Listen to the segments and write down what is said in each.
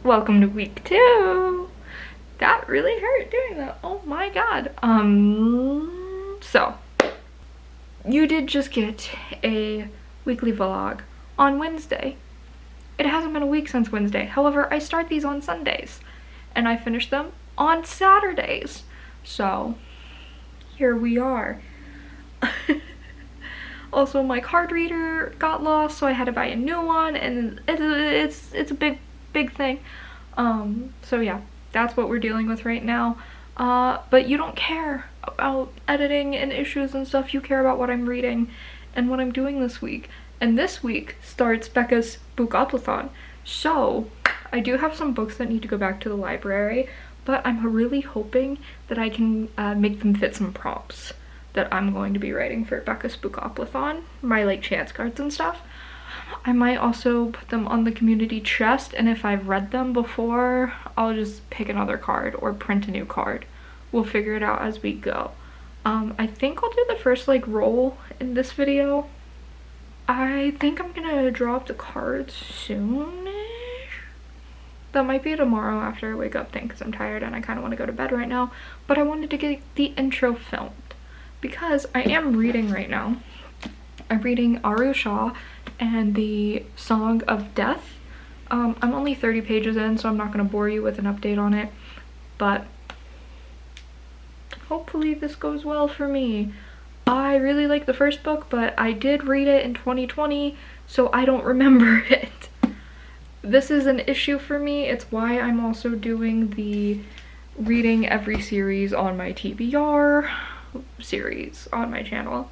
welcome to week 2. That really hurt doing that. Oh my god. So you did just get a weekly vlog on Wednesday. It hasn't been a week since Wednesday. However, I start these on Sundays and I finish them on Saturdays. So here we are. Also, my card reader got lost, so I had to buy a new one, and it's a big thing. So yeah, that's what we're dealing with right now. But you don't care about editing and issues and stuff. You care about what I'm reading and what I'm doing this week. And this week starts Becca's spookoplathon. So I do have some books that need to go back to the library, but I'm really hoping that I can make them fit some prompts that I'm going to be writing for Becca's spookoplathon, my like chance cards and stuff. I might also put them on the community chest, and if I've read them before, I'll just pick another card or print a new card. We'll figure it out as we go. I think I'll do the first like roll in this video. I think I'm gonna drop the cards soonish. That might be tomorrow after I wake up thing, because I'm tired and I kind of want to go to bed right now. But I wanted to get the intro filmed because I am reading right now. I'm reading Aru Shah and the Song of Death. I'm only 30 pages in, so I'm not going to bore you with an update on it, but hopefully this goes well for me. I really like the first book, but I did read it in 2020, so I don't remember it. This is an issue for me. It's why I'm also doing the reading every series on my TBR series on my channel,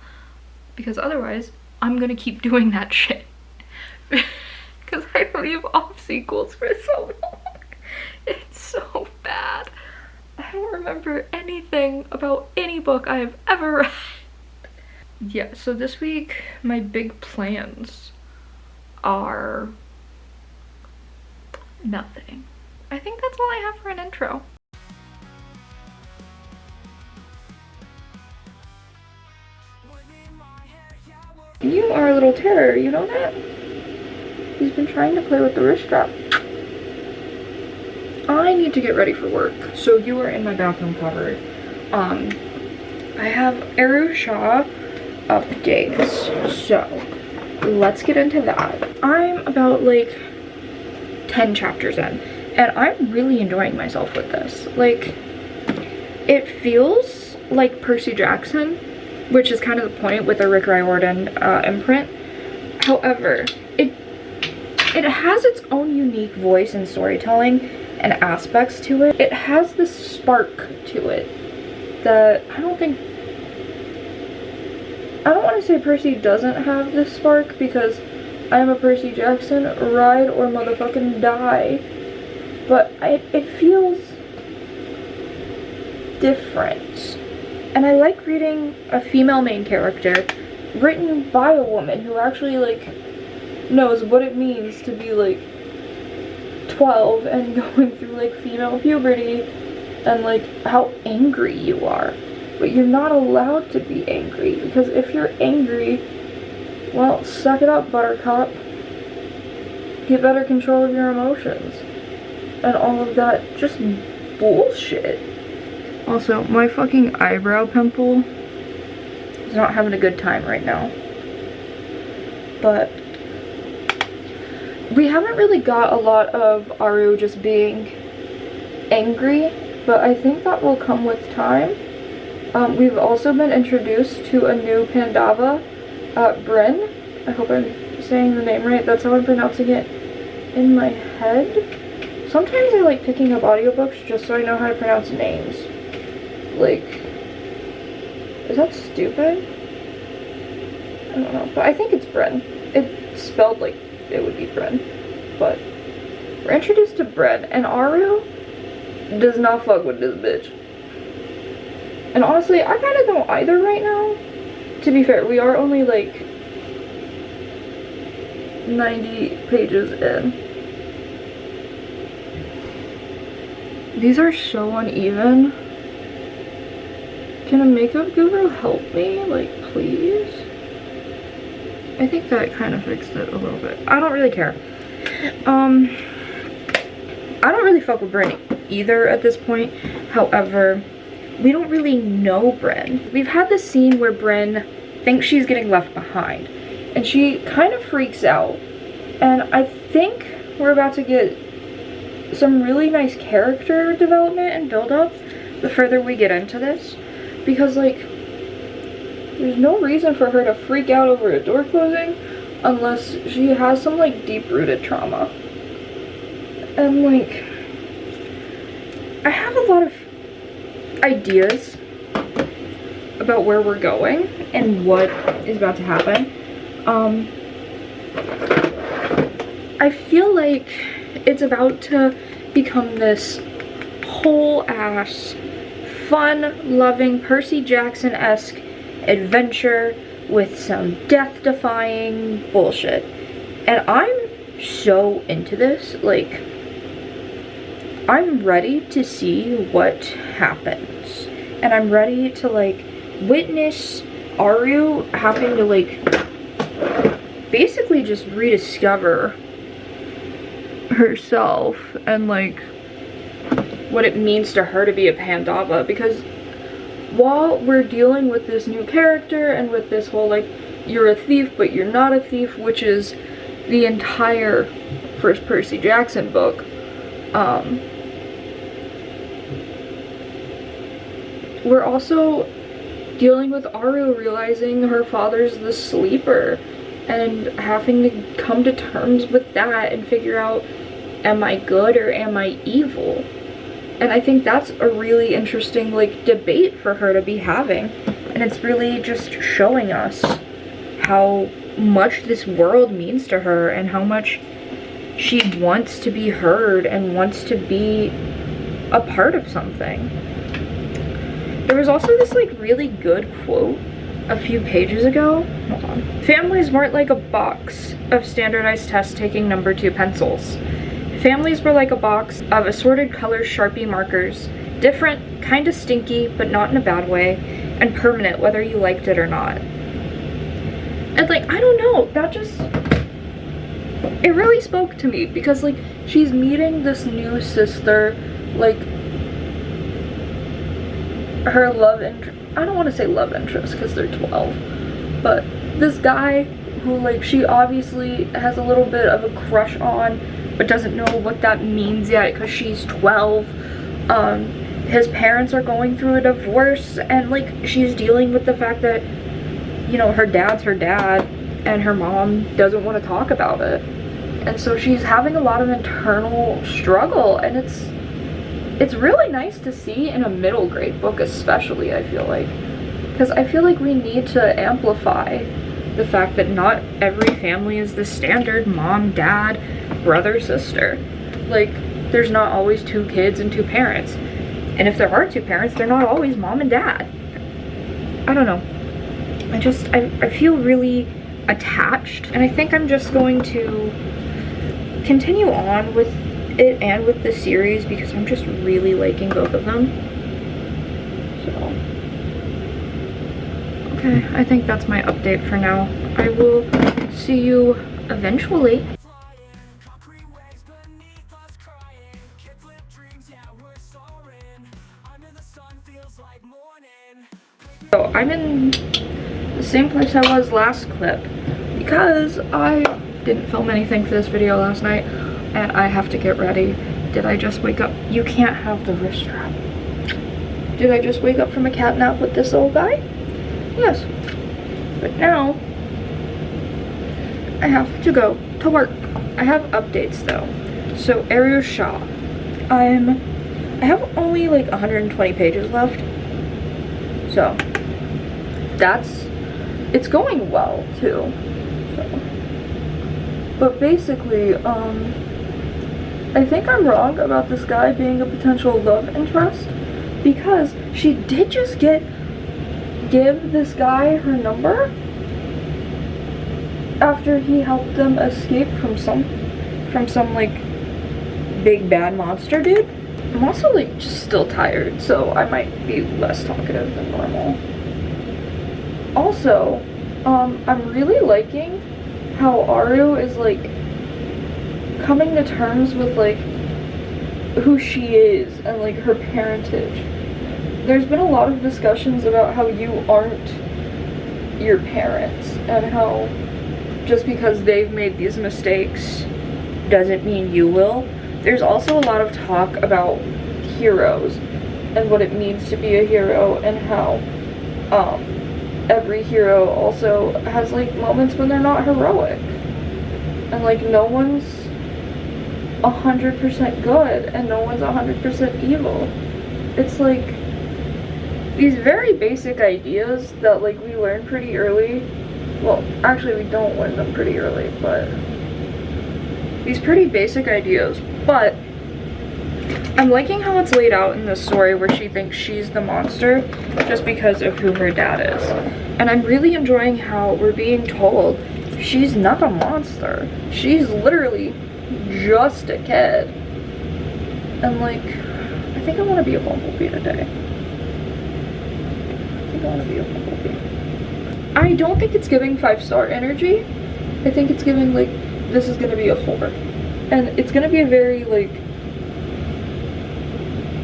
because otherwise I'm gonna keep doing that shit because I leave off sequels for so long. It's so bad. I don't remember anything about any book I've ever read. Yeah, so this week my big plans are nothing. I think that's all I have for an intro. You are a little terror, you know that? He's been trying to play with the wrist strap. I need to get ready for work, so you are in my bathroom cupboard. I have Aru Shah updates, so let's get into that. I'm about like 10 chapters in, and I'm really enjoying myself with this. Like, it feels like Percy Jackson, which is kind of the point with the Rick Riordan imprint. However, it has its own unique voice and storytelling and aspects to it. It has this spark to it that I don't want to say Percy doesn't have this spark, because I am a Percy Jackson, ride or motherfucking die. But it feels different. And I like reading a female main character written by a woman who actually like knows what it means to be like 12 and going through like female puberty and like how angry you are. But you're not allowed to be angry, because if you're angry, well, suck it up, buttercup. Get better control of your emotions. And all of that just bullshit. Also, my fucking eyebrow pimple is not having a good time right now. But we haven't really got a lot of Aru just being angry, but I think that will come with time. We've also been introduced to a new Pandava, Bryn. I hope I'm saying the name right. That's how I'm pronouncing it in my head. Sometimes I like picking up audiobooks just so I know how to pronounce names. Like, is that stupid? I don't know, but I think it's Bryn. It's spelled like it would be Bryn, but we're introduced to Bryn, and Aru does not fuck with this bitch. And honestly, I kind of don't either right now. To be fair, we are only like 90 pages in. These are so uneven. Can a makeup guru help me? Like, please? I think that kind of fixed it a little bit. I don't really care. I don't really fuck with Bryn either at this point. However, we don't really know Bryn. We've had this scene where Bryn thinks she's getting left behind, and she kind of freaks out. And I think we're about to get some really nice character development and build-up the further we get into this. Because, like, there's no reason for her to freak out over a door closing unless she has some, like, deep-rooted trauma. And, like, I have a lot of ideas about where we're going and what is about to happen. I feel like it's about to become this whole-ass, fun-loving, Percy Jackson-esque adventure with some death-defying bullshit. And I'm so into this. Like, I'm ready to see what happens. And I'm ready to, like, witness Aru having to, like, basically just rediscover herself and, like, what it means to her to be a Pandava. Because while we're dealing with this new character and with this whole, like, you're a thief but you're not a thief, which is the entire first Percy Jackson book, we're also dealing with Aru realizing her father's the sleeper and having to come to terms with that and figure out, am I good or am I evil? And I think that's a really interesting, like, debate for her to be having. And it's really just showing us how much this world means to her and how much she wants to be heard and wants to be a part of something. There was also this, like, really good quote a few pages ago. Hold on. Families weren't like a box of standardized test-taking number 2 pencils. Families were like a box of assorted colors Sharpie markers. Different, kind of stinky, but not in a bad way, and permanent whether you liked it or not. And, like, I don't know, that just, it really spoke to me because, like, she's meeting this new sister, like, her love interest, I don't want to say love interest because they're 12, but this guy who, like, she obviously has a little bit of a crush on, but doesn't know what that means yet because she's 12. His parents are going through a divorce, and, like, she's dealing with the fact that, you know, her dad's her dad and her mom doesn't want to talk about it. And so she's having a lot of internal struggle, and it's really nice to see in a middle grade book especially, I feel like. Because I feel like we need to amplify the fact that not every family is the standard mom, dad, brother, sister. Like, there's not always 2 kids and 2 parents. And if there are 2 parents, they're not always mom and dad. I don't know. I feel really attached. And I think I'm just going to continue on with it and with the series because I'm just really liking both of them. So, okay, I think that's my update for now. I will see you eventually. So I'm in the same place I was last clip because I didn't film anything for this video last night and I have to get ready. Did I just wake up? You can't have the wrist strap. Did I just wake up from a cat nap with this little guy? Yes. But now I have to go to work. I have updates though. So Ariel Shaw. I have only like 120 pages left. So it's going well too. So. But basically, I think I'm wrong about this guy being a potential love interest because she did just give this guy her number after he helped them escape from some like big bad monster dude. I'm also like just still tired, so I might be less talkative than normal. Also, I'm really liking how Aru is like coming to terms with like who she is and like her parentage. There's been a lot of discussions about how you aren't your parents and how just because they've made these mistakes doesn't mean you will. There's also a lot of talk about heroes and what it means to be a hero, and how every hero also has like moments when they're not heroic, and like no one's 100% good and no one's 100% evil. It's like these very basic ideas that like we learn pretty early. Well, actually we don't learn them pretty early, but these pretty basic ideas. But I'm liking how it's laid out in this story where she thinks she's the monster just because of who her dad is. And I'm really enjoying how we're being told she's not a monster. She's literally just a kid. And like, I think I want to be a bumblebee today. I think I want to be a bumblebee. I don't think it's giving 5-star energy. I think it's giving like, this is going to be a 4. And it's going to be a very like,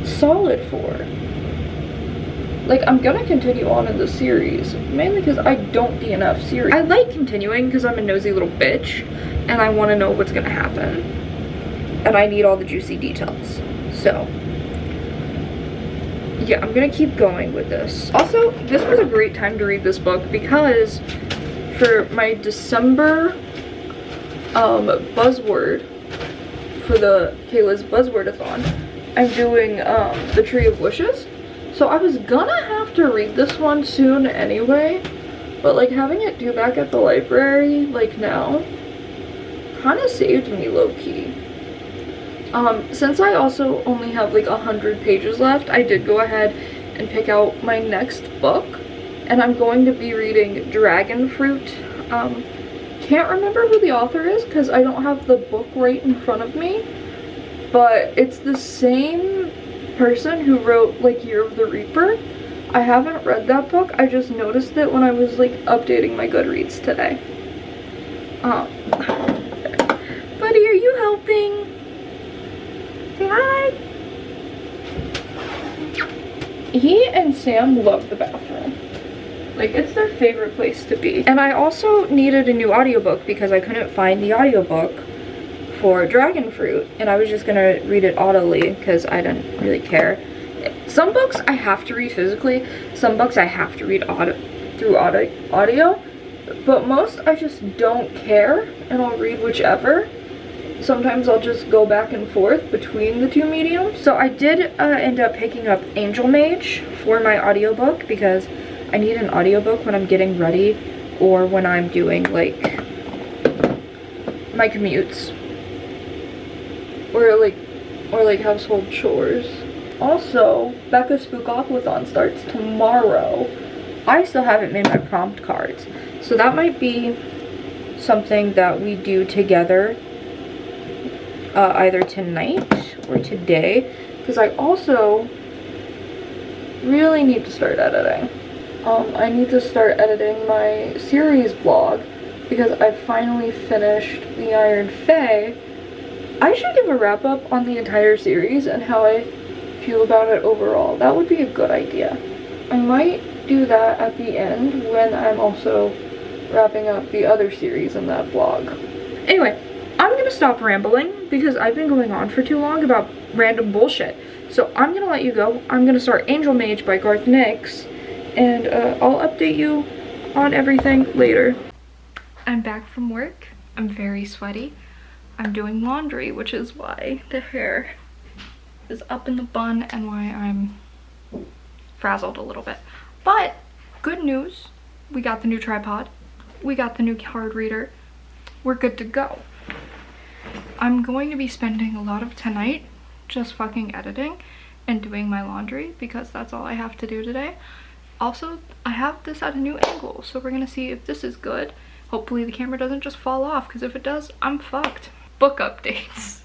solid 4. Like, I'm gonna continue on in the series, mainly because I don't DNF series. I like continuing because I'm a nosy little bitch and I want to know what's gonna happen, and I need all the juicy details. So yeah, I'm gonna keep going with this. Also, this was a great time to read this book because for my December buzzword for the Kayla's Buzzwordathon, I'm doing the Tree of Wishes. So I was gonna have to read this one soon anyway, but like having it due back at the library like now kind of saved me low-key. Since I also only have like 100 pages left, I did go ahead and pick out my next book, and I'm going to be reading Dragonfruit. Can't remember who the author is because I don't have the book right in front of me, but it's the same person who wrote like Year of the Reaper. I haven't read that book. I just noticed it when I was like updating my Goodreads today. Buddy, are you helping? Say hi. He and Sam love the bathroom. Like, it's their favorite place to be. And I also needed a new audiobook because I couldn't find the audiobook for Dragonfruit, and I was just gonna read it audibly because I didn't really care. Some books I have to read physically, some books I have to read through audio, but most I just don't care and I'll read whichever. Sometimes I'll just go back and forth between the two mediums. So I did end up picking up Angel Mage for my audiobook because I need an audiobook when I'm getting ready or when I'm doing like my commutes or like household chores. Also, Becca's spookoplathon starts tomorrow. I still haven't made my prompt cards, so that might be something that we do together either tonight or today, because I also really need to start editing. I need to start editing my series vlog because I finally finished The Iron Fae. I should give a wrap up on the entire series and how I feel about it overall. That would be a good idea. I might do that at the end when I'm also wrapping up the other series in that vlog. Anyway, I'm gonna stop rambling because I've been going on for too long about random bullshit. So I'm gonna let you go. I'm gonna start Angel Mage by Garth Nix, and I'll update you on everything later. I'm back from work. I'm very sweaty. I'm doing laundry, which is why the hair is up in the bun and why I'm frazzled a little bit. But good news, we got the new tripod. We got the new card reader. We're good to go. I'm going to be spending a lot of tonight just fucking editing and doing my laundry because that's all I have to do today. Also, I have this at a new angle, so we're gonna see if this is good. Hopefully the camera doesn't just fall off, because if it does, I'm fucked. Book updates.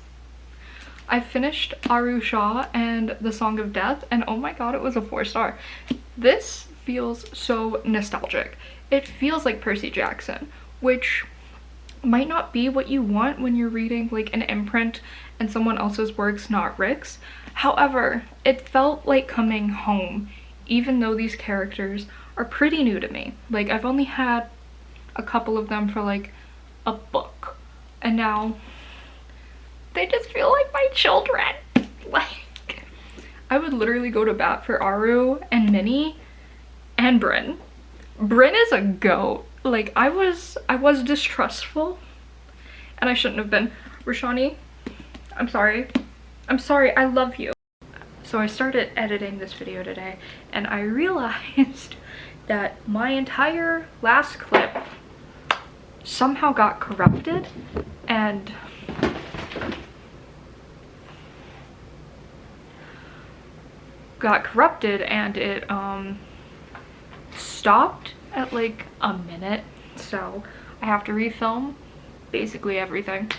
I finished Aru Shah and The Song of Death, and oh my god, it was a 4-star. This feels so nostalgic. It feels like Percy Jackson, which might not be what you want when you're reading like an imprint and someone else's works, not Rick's. However, it felt like coming home, even though these characters are pretty new to me. Like, I've only had a couple of them for like a book, and now they just feel like my children. Like, I would literally go to bat for Aru and Minnie and Bryn. Bryn is a goat. Like, I was distrustful, and I shouldn't have been. Rashani, I'm sorry. I'm sorry, I love you. So I started editing this video today, and I realized that my entire last clip somehow got corrupted, and it stopped at like a minute, so I have to refilm basically everything.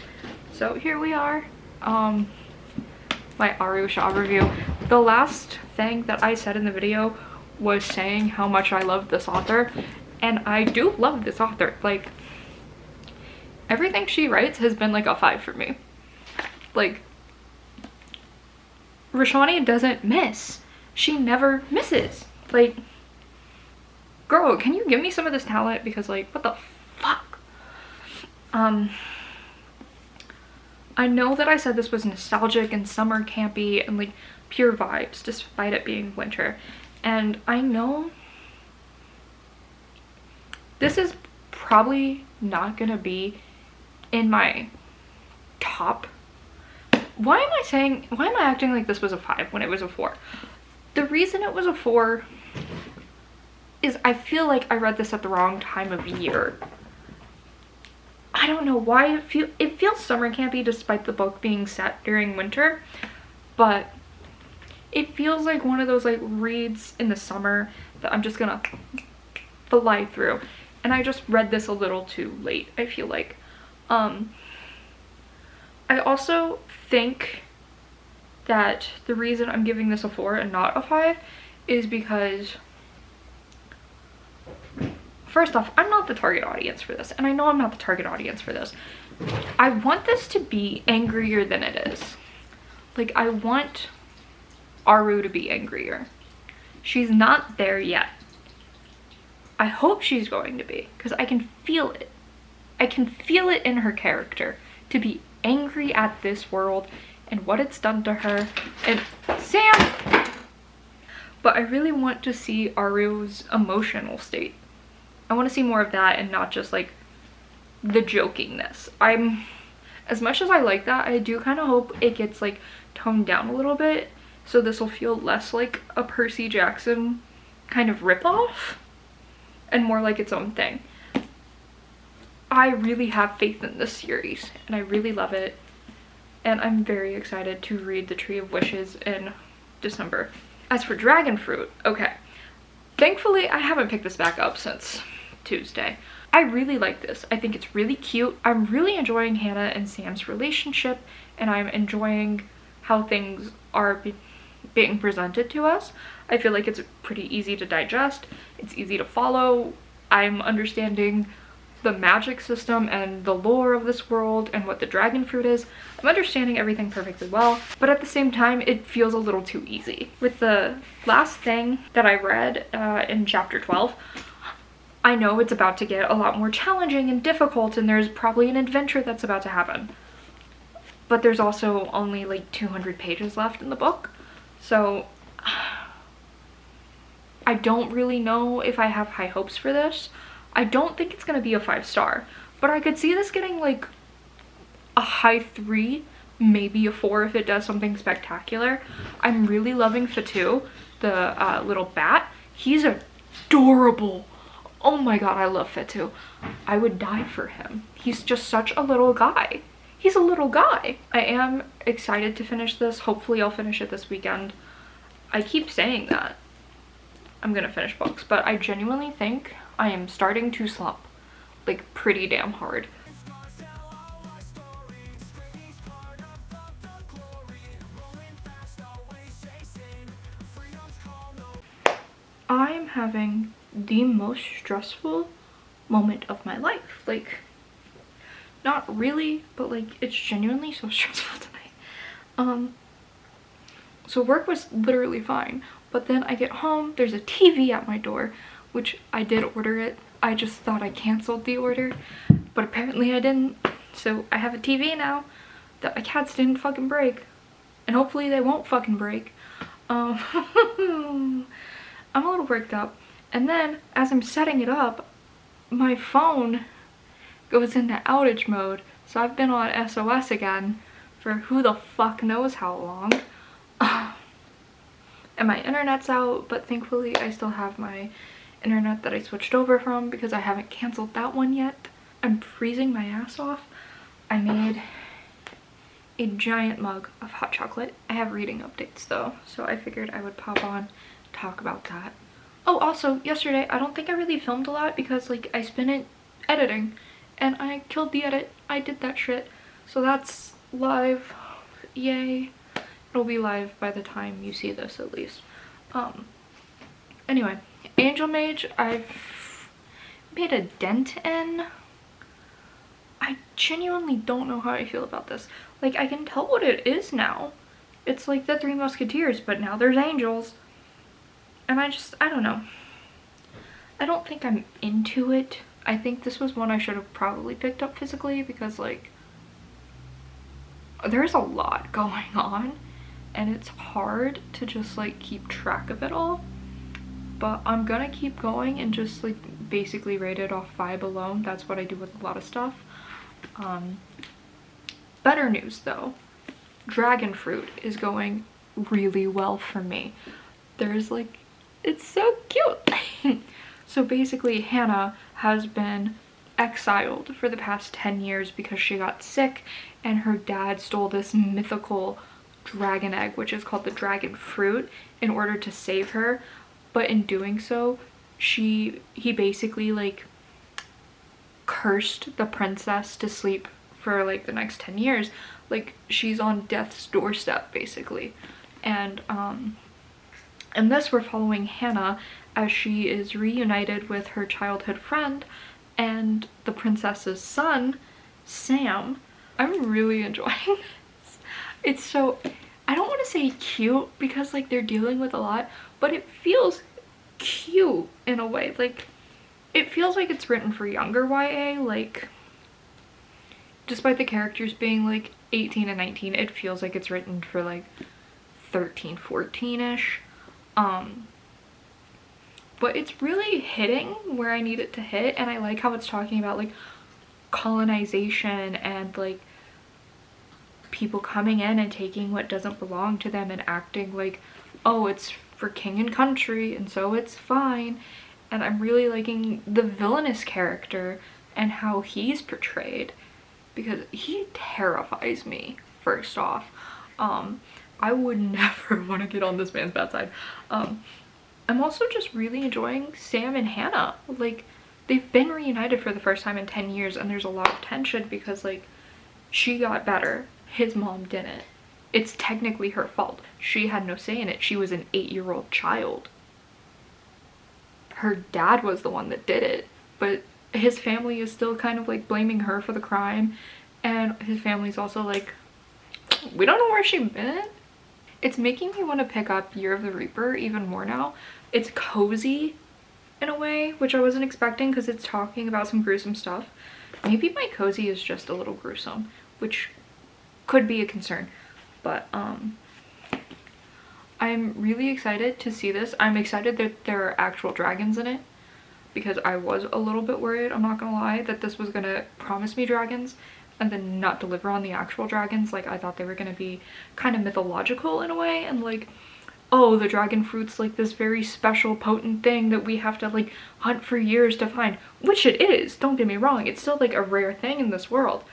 So here we are, my Aru Shah review. The last thing that I said in the video was saying how much I love this author, and I do love this author. Like, everything she writes has been like a 5 for me. Like, Rashani doesn't miss. She never misses. Like, girl, can you give me some of this talent? Because, like, what the fuck? I know that I said this was nostalgic and summer campy and like pure vibes despite it being winter. And I know this is probably not gonna be in my top. Why am I acting like this was a 5 when it was a 4? The reason it was a 4 is I feel like I read this at the wrong time of year. I don't know why it feels summer campy despite the book being set during winter, but it feels like one of those like reads in the summer that I'm just gonna fly through. And I just read this a little too late, I feel like. I also think that the reason I'm giving this a 4 and not a 5 is because, first off, I'm not the target audience for this, and I know I'm not the target audience for this. I want this to be angrier than it is. Like, I want Aru to be angrier. She's not there yet. I hope she's going to be, because I can feel it. I can feel it in her character to be angry at this world and what it's done to her. And Sam! But I really want to see Aru's emotional state. I want to see more of that and not just like the jokingness. As much as I like that, I do kind of hope it gets like toned down a little bit, so this will feel less like a Percy Jackson kind of ripoff and more like its own thing. I really have faith in this series and I really love it, and I'm very excited to read The Tree of Wishes in December. As for dragonfruit, okay, thankfully I haven't picked this back up since Tuesday. I really like this. I think it's really cute. I'm really enjoying Hannah and Sam's relationship, and I'm enjoying how things are being presented to us. I feel like it's pretty easy to digest. It's easy to follow. I'm understanding the magic system and the lore of this world and what the dragon fruit is. I'm understanding everything perfectly well, but at the same time it feels a little too easy. With the last thing that I read in chapter 12, I know it's about to get a lot more challenging and difficult, and there's probably an adventure that's about to happen. But there's also only like 200 pages left in the book, so I don't really know if I have high hopes for this. I don't think it's gonna be a 5-star, but I could see this getting like a high 3, maybe a 4 if it does something spectacular. I'm really loving Fatu, the little bat. He's adorable. Oh my god, I love Fatu. I would die for him. He's just such a little guy. He's a little guy. I am excited to finish this. Hopefully I'll finish it this weekend. I keep saying that I'm gonna finish books, but I genuinely think I am starting to slump, like pretty damn hard. I'm having the most stressful moment of my life. Like, not really, but like it's genuinely so stressful tonight. So work was literally fine, but then I get home, there's a TV at my door, which I did order it. I just thought I canceled the order, but apparently I didn't. So I have a TV now that my cats didn't fucking break, and hopefully they won't fucking break. I'm a little worked up. And then as I'm setting it up, my phone goes into outage mode. So I've been on SOS again for who the fuck knows how long. And my internet's out, but thankfully I still have my internet that I switched over from because I haven't canceled that one yet. I'm freezing my ass off. I made a giant mug of hot chocolate. I have reading updates though, so I figured I would pop on, talk about that. Oh, also yesterday I don't think I really filmed a lot because like I spent it editing and I killed the edit. I did that shit. So that's live. Yay. It'll be live by the time you see this at least. Anyway, Angel Mage I've made a dent in. I genuinely don't know how I feel about this. Like, I can tell what it is now. It's like the Three Musketeers, but now there's angels. And I don't know. I don't think I'm into it. I think this was one I should have probably picked up physically because, like, there's a lot going on. And it's hard to just, like, keep track of it all. But I'm gonna keep going and just, like, basically rate it off vibe alone. That's what I do with a lot of stuff. Better news though, dragonfruit is going really well for me. There's like, it's so cute. So basically Hannah has been exiled for the past 10 years because she got sick and her dad stole this mythical dragon egg, which is called the dragon fruit, in order to save her. But in doing so, he basically like cursed the princess to sleep for like the next 10 years. Like she's on death's doorstep basically. And in this we're following Hannah as she is reunited with her childhood friend and the princess's son, Sam. I'm really enjoying this. It's so, I don't want to say cute because like they're dealing with a lot, but it feels cute in a way. Like it feels like it's written for younger YA, like despite the characters being like 18 and 19, it feels like it's written for like 13, 14-ish. But it's really hitting where I need it to hit, and I like how it's talking about like colonization and like people coming in and taking what doesn't belong to them and acting like, oh, it's for king and country and so it's fine. And I'm really liking the villainous character and how he's portrayed because he terrifies me, first off. I would never want to get on this man's bad side. I'm also just really enjoying Sam and Hannah. Like, they've been reunited for the first time in 10 years and there's a lot of tension because like she got better, his mom didn't. It's technically her fault. She had no say in it. She was an 8-year-old child. Her dad was the one that did it, but his family is still kind of like blaming her for the crime, and his family's also like, we don't know where she's been. It's making me want to pick up Year of the Reaper even more now. It's cozy in a way, which I wasn't expecting because it's talking about some gruesome stuff. Maybe my cozy is just a little gruesome, which could be a concern, but I'm really excited to see this. I'm excited that there are actual dragons in it because I was a little bit worried, I'm not gonna lie, that this was gonna promise me dragons and then not deliver on the actual dragons. Like I thought they were gonna be kind of mythological in a way and like, oh, the dragon fruit's like this very special potent thing that we have to like hunt for years to find, which it is, don't get me wrong, it's still like a rare thing in this world.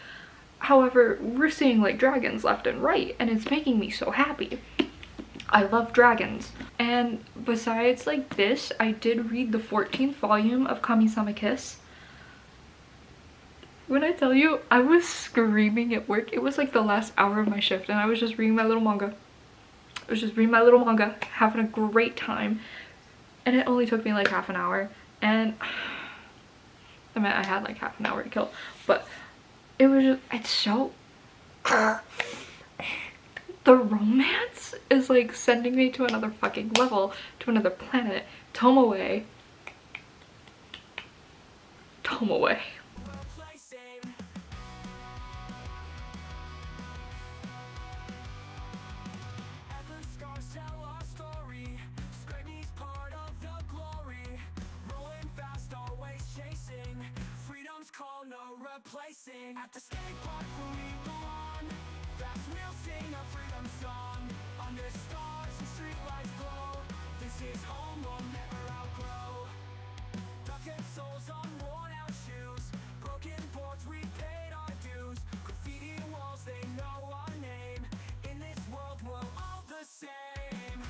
However, we're seeing like dragons left and right and it's making me so happy. I love dragons. And besides like this, I did read the 14th volume of Kami-sama Kiss. When I tell you, I was screaming at work. It was like the last hour of my shift and I was just reading my little manga. I was just reading my little manga, having a great time. And it only took me like half an hour. And I mean, I had like half an hour to kill. But it was just, it's so... The romance is like sending me to another fucking level, to another planet. Tomoe. Tomoe. Replacing at the skate park where we belong. Fast we'll sing a freedom song under stars and streetlights glow. This is home we'll never outgrow. Ducking souls on worn out shoes, broken boards we paid our dues. Graffiti walls they know our name. In this world we're all the same.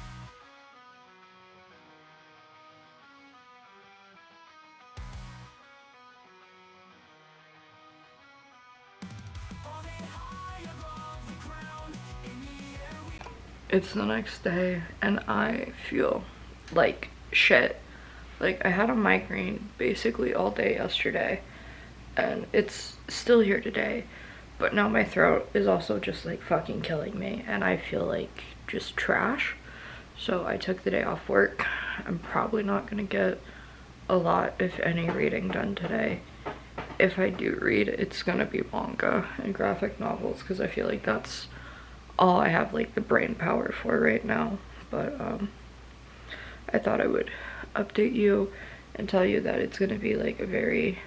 It's the next day and I feel like shit. Like I had a migraine basically all day yesterday and it's still here today, but now my throat is also just like fucking killing me and I feel like just trash. So I took the day off work. I'm probably not gonna get a lot, if any, reading done today. If I do read, it's gonna be manga and graphic novels because I feel like that's all I have like the brain power for right now. But I thought I would update you and tell you that it's gonna be like a very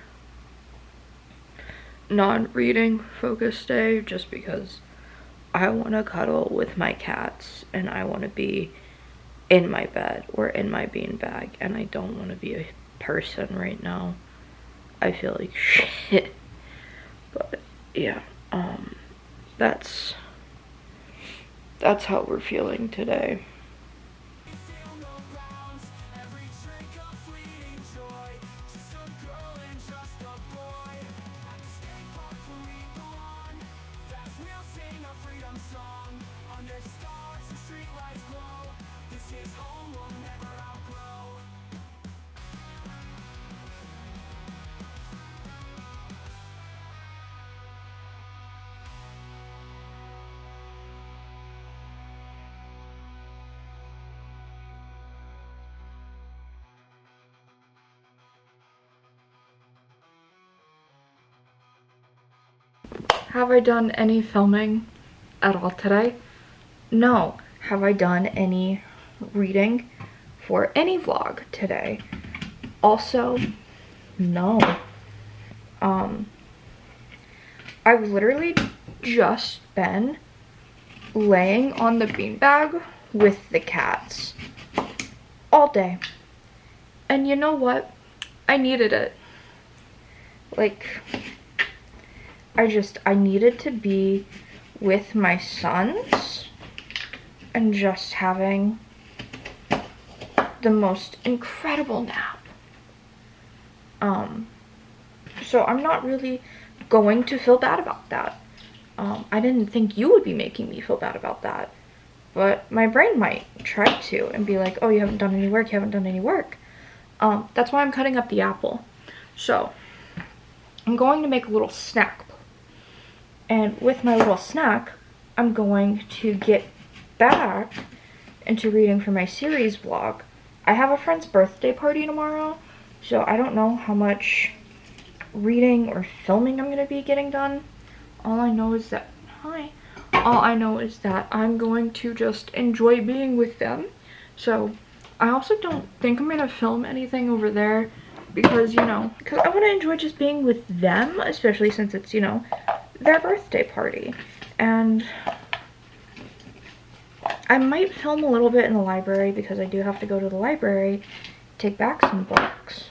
non-reading focused day just because I want to cuddle with my cats and I want to be in my bed or in my beanbag and I don't want to be a person right now. I feel like shit. But yeah, that's how we're feeling today. Have I done any filming at all today? No. Have I done any reading for any vlog today? Also, no. I've literally just been laying on the beanbag with the cats all day. And you know what? I needed it. Like, I needed to be with my sons and just having the most incredible nap. So I'm not really going to feel bad about that. I didn't think you would be making me feel bad about that, but my brain might try to and be like, oh, you haven't done any work, you haven't done any work. That's why I'm cutting up the apple. So I'm going to make a little snack. And with my little snack, I'm going to get back into reading for my series vlog. I have a friend's birthday party tomorrow, so I don't know how much reading or filming I'm going to be getting done. All I know is that, I'm going to just enjoy being with them. So I also don't think I'm going to film anything over there because, you know, because I want to enjoy just being with them, especially since it's, you know, their birthday party. And I might film a little bit in the library because I do have to go to the library, take back some books.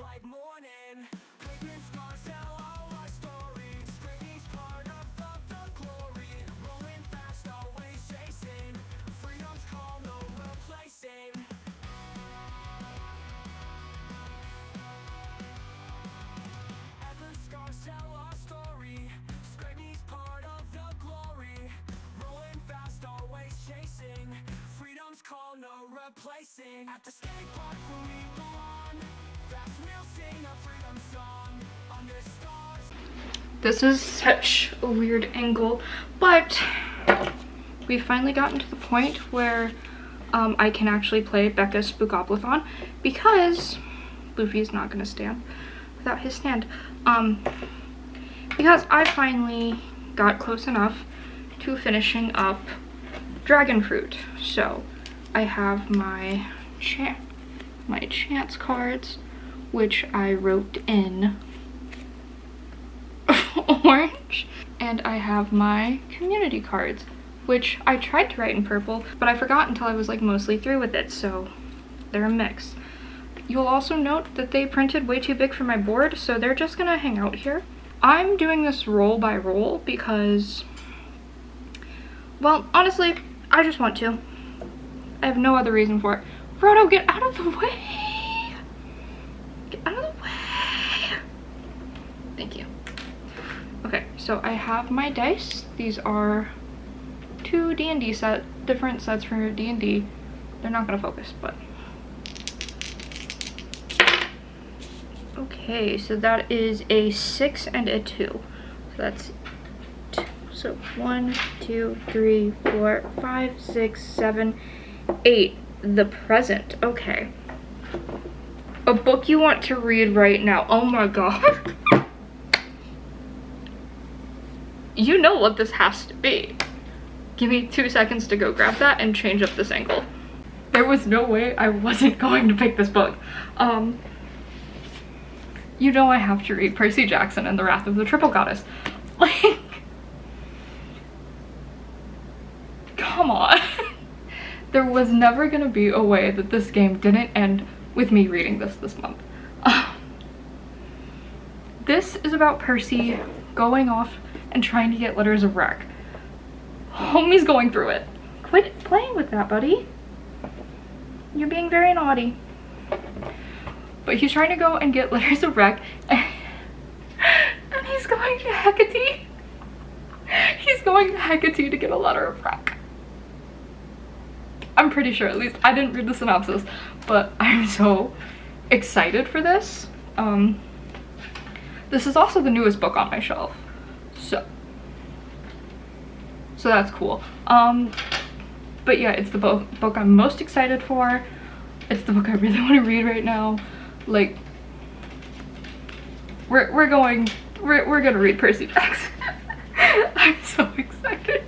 like morning. Pavement scars tell all our stories. Scraping's part of the glory. Rolling fast, always chasing. Freedom's call, no replacing. And the scars tell our story. Scraping's part of the glory. Rolling fast, always chasing. Freedom's call, no replacing. At the skate park where we belong. Fast we'll sing a freedom song. Under stars. This is such a weird angle, but we've finally gotten to the point where I can actually play Becca's spookoplathon because Luffy's not gonna stand without his stand. Because I finally got close enough to finishing up dragonfruit. So I have my chance cards, which I wrote in orange, and I have my community cards, which I tried to write in purple, but I forgot until I was like mostly through with it, so they're a mix. You'll also note that they printed way too big for my board, so they're just gonna hang out here. I'm doing this roll by roll because, well, honestly, I just want to. I have no other reason for it. Frodo, get out of the way! Get out of the way! Thank you. Okay, so I have my dice. These are two D&D different sets for D&D. They're not gonna focus, but. Okay, so that is a 6 and a 2. So that's 2. So 1, 2, 3, 4, 5, 6, 7, 8. The present. Okay. A book you want to read right now. Oh my god. You know what this has to be. Give me 2 seconds to go grab that and change up this angle. There was no way I wasn't going to pick this book. You know I have to read Percy Jackson and the Wrath of the Triple Goddess. Like, come on. There was never gonna be a way that this game didn't end with me reading this month. This is about Percy going off and trying to get letters of rec. Homie's going through it. Quit playing with that, buddy. You're being very naughty. But he's trying to go and get letters of rec, and he's going to Hecate. He's going to Hecate to get a letter of rec. I'm pretty sure, at least I didn't read the synopsis, but I'm so excited for this. This is also the newest book on my shelf, so that's cool. But yeah, it's the book I'm most excited for. It's the book I really want to read right now. Like, we're gonna read Percy Jackson. I'm so excited.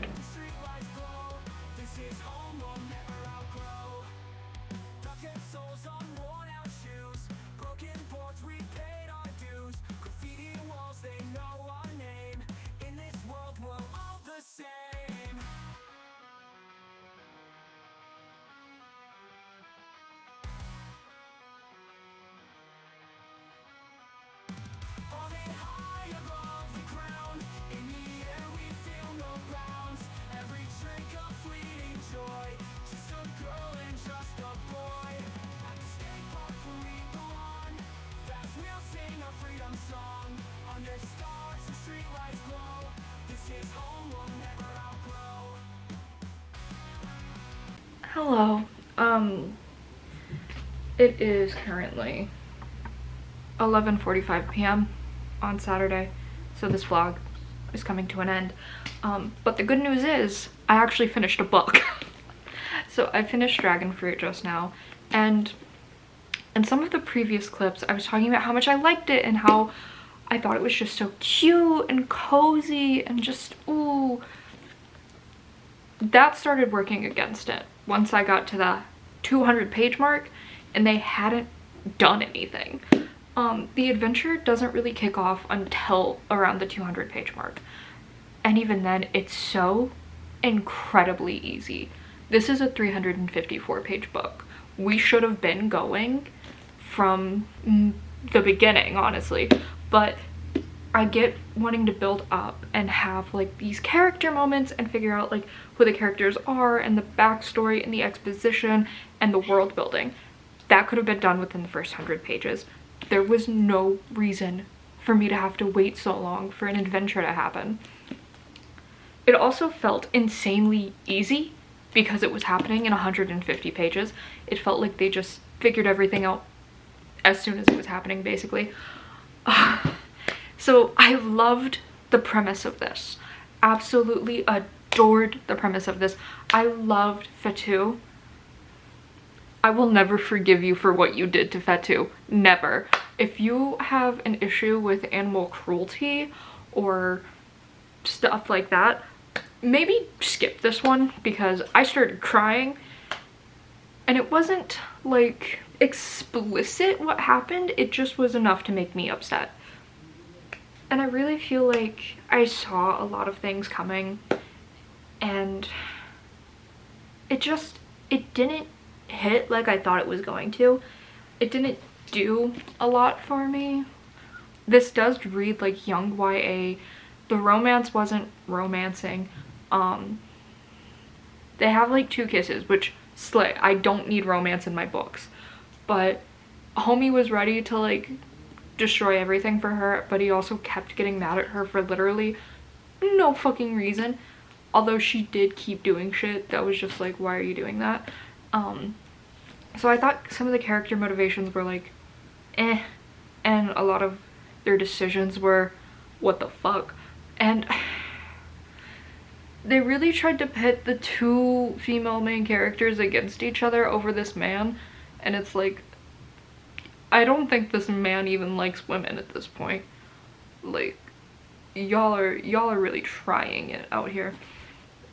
Hello. It is currently 11:45 p.m. on Saturday, so this vlog is coming to an end. But the good news is I actually finished a book. So I finished Dragonfruit just now, and in some of the previous clips I was talking about how much I liked it and how I thought it was just so cute and cozy and just, ooh. That started working against it once I got to the 200 page mark and they hadn't done anything. The adventure doesn't really kick off until around the 200 page mark. And even then, it's so incredibly easy. This is a 354 page book. We should have been going from the beginning, honestly. But I get wanting to build up and have like these character moments and figure out like who the characters are and the backstory and the exposition and the world building. That could have been done within the first 100 pages. There was no reason for me to have to wait so long for an adventure to happen. It also felt insanely easy because it was happening in 150 pages. It felt like they just figured everything out as soon as it was happening, basically. So I loved the premise of this. Absolutely adored the premise of this. I loved Fatou. I will never forgive you for what you did to Fatou. Never. If you have an issue with animal cruelty or stuff like that, maybe skip this one, because I started crying and it wasn't like explicit what happened, it just was enough to make me upset. And I really feel like I saw a lot of things coming and it didn't hit like I thought it was going to. It didn't do a lot for me. This does read like young YA. The romance wasn't romancing. They have like 2 kisses, which slay. I don't need romance in my books. But homie was ready to like destroy everything for her, but he also kept getting mad at her for literally no fucking reason. Although she did keep doing shit that was just like, why are you doing that? So I thought some of the character motivations were like eh, and a lot of their decisions were what the fuck. And they really tried to pit the 2 female main characters against each other over this man, and it's like, I don't think this man even likes women at this point. Like, y'all are really trying it out here.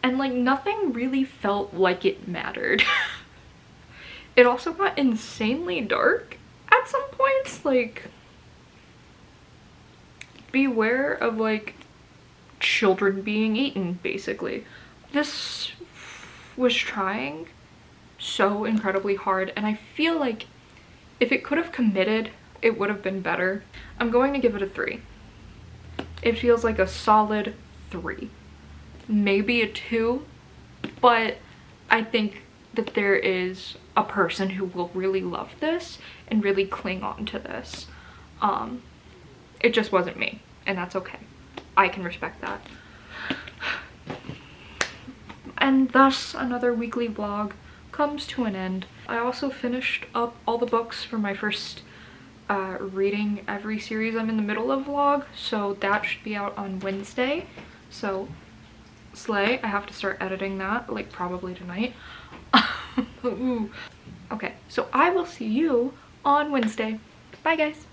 And like, nothing really felt like it mattered. It also got insanely dark at some points. Like, beware of like children being eaten, basically. This was trying so incredibly hard, and I feel like if it could have committed, it would have been better. I'm going to give it a 3. It feels like a solid 3. Maybe a 2, but I think that there is a person who will really love this and really cling on to this. It just wasn't me, and that's okay. I can respect that. And thus another weekly vlog comes to an end. I also finished up all the books for my first reading every series I'm in the middle of vlog, so that should be out on Wednesday. So slay. I have to start editing that like probably tonight. Ooh. Okay, so I will see you on Wednesday. Bye guys.